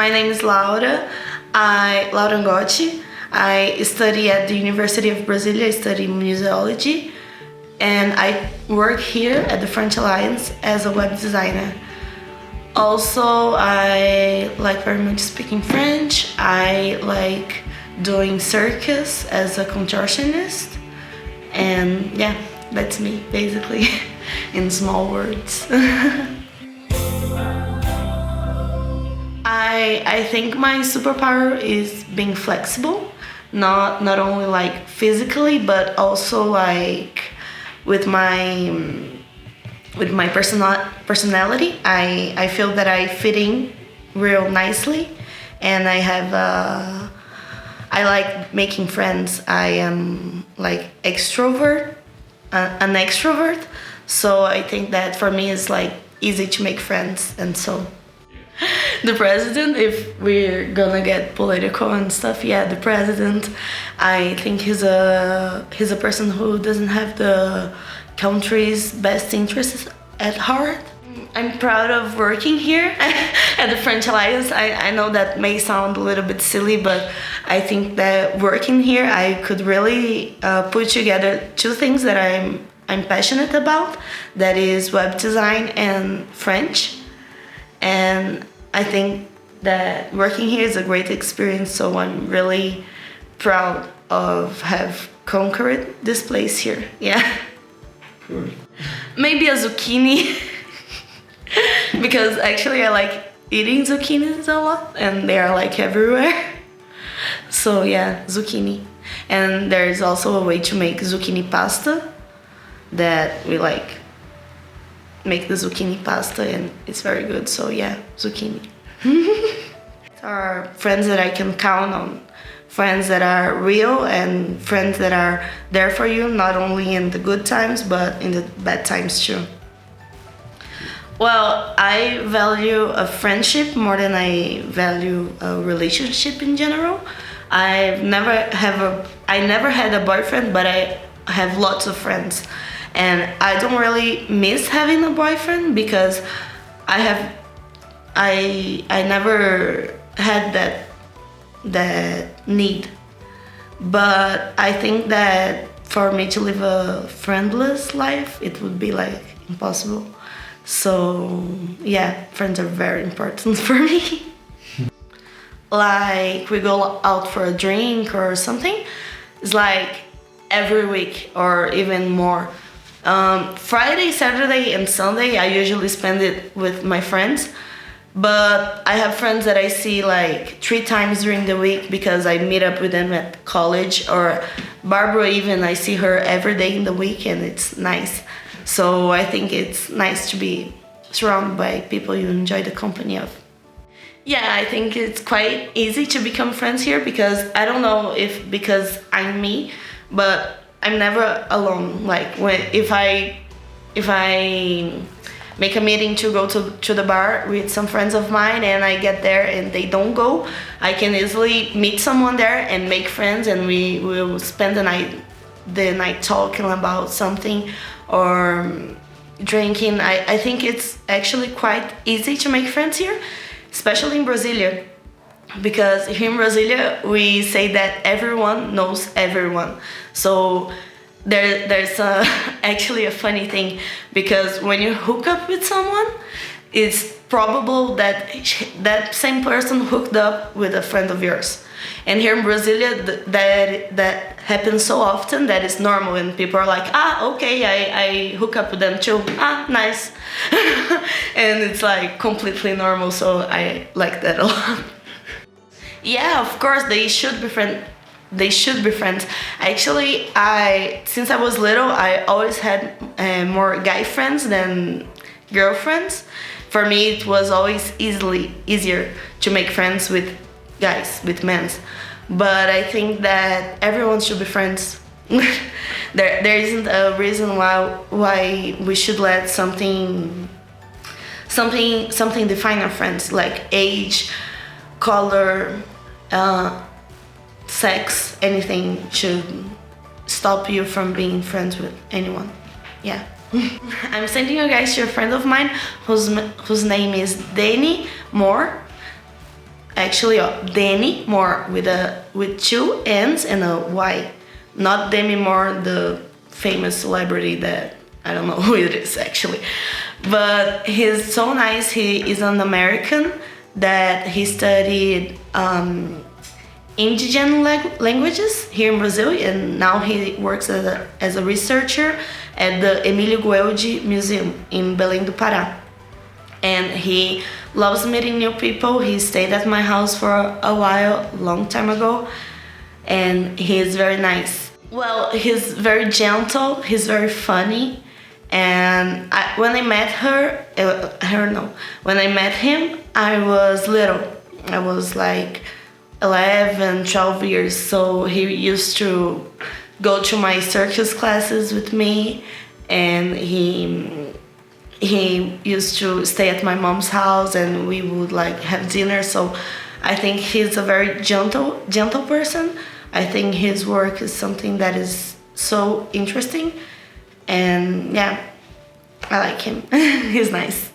My name is Laura Ngotti. I study at the University of Brasilia. I study museology, and I work here at the French Alliance as a web designer. Also, I like very much speaking French. I like doing circus as a contortionist, and yeah, that's me basically in small words. I think my superpower is being flexible, not only like physically, but also like with my personality. I feel that I fit in real nicely, and I like making friends. I am like an extrovert, so I think that for me it's like easy to make friends. And so the president, if we're gonna get political and stuff, yeah, the president, I think he's a person who doesn't have the country's best interests at heart. I'm proud of working here at the French Alliance. I know that may sound a little bit silly, but I think that working here I could really put together two things that I'm passionate about, that is web design and French. And I think that working here is a great experience, so I'm really proud of have conquered this place here. Yeah. Cool. Maybe a zucchini, because actually I like eating zucchinis a lot and they are like everywhere. So yeah, zucchini. And there's also a way to make zucchini pasta that we like make the zucchini pasta, and it's very good. So yeah, zucchini. Are friends that I can count on, friends that are real, and friends that are there for you, not only in the good times but in the bad times too. Well, I value a friendship more than I value a relationship in general. I never had a boyfriend, but I have lots of friends. And I don't really miss having a boyfriend because I never had that need. But I think that for me to live a friendless life, it would be like impossible. So yeah, friends are very important for me. Like we go out for a drink or something, it's like every week or even more. Friday, Saturday, and Sunday I usually spend it with my friends, but I have friends that I see like 3 times during the week because I meet up with them at college, or Barbara, even I see her every day in the week, and it's nice. So I think it's nice to be surrounded by people you enjoy the company of. Yeah, I think it's quite easy to become friends here because I don't know if because I'm me, but I'm never alone. Like if I make a meeting to go to the bar with some friends of mine and I get there and they don't go, I can easily meet someone there and make friends, and we will spend the night talking about something or drinking. I think it's actually quite easy to make friends here, especially in Brasilia. Because here in Brasilia, we say that everyone knows everyone. So there's actually a funny thing, because when you hook up with someone, it's probable that that same person hooked up with a friend of yours. And here in Brasilia, that happens so often that it's normal, and people are like, okay, I hook up with them too. Nice. And it's like completely normal, so I like that a lot. Yeah, of course, they should be friends. Actually, since I was little, I always had more guy friends than girlfriends. For me, it was always easier to make friends with guys, with men. But I think that everyone should be friends. There isn't a reason why we should let something define our friends, like age, color, sex, anything should stop you from being friends with anyone. Yeah. I'm sending you guys to a friend of mine whose name is Denny Moore. actually Denny, more with two N's and a Y, not Demi Moore, the famous celebrity that I don't know who it is actually, but he's so nice. He is an American that he studied indigenous languages here in Brazil, and now he works as a researcher at the Emílio Gueldi Museum in Belém do Pará. And he loves meeting new people. He stayed at my house for a while, long time ago, and he is very nice. Well, he's very gentle, he's very funny, and when I met when I met him, I was little. I was like 11, 12 years, so he used to go to my circus classes with me, and he used to stay at my mom's house, and we would like have dinner. So I think he's a very gentle person. I think his work is something that is so interesting, and yeah, I like him. He's nice.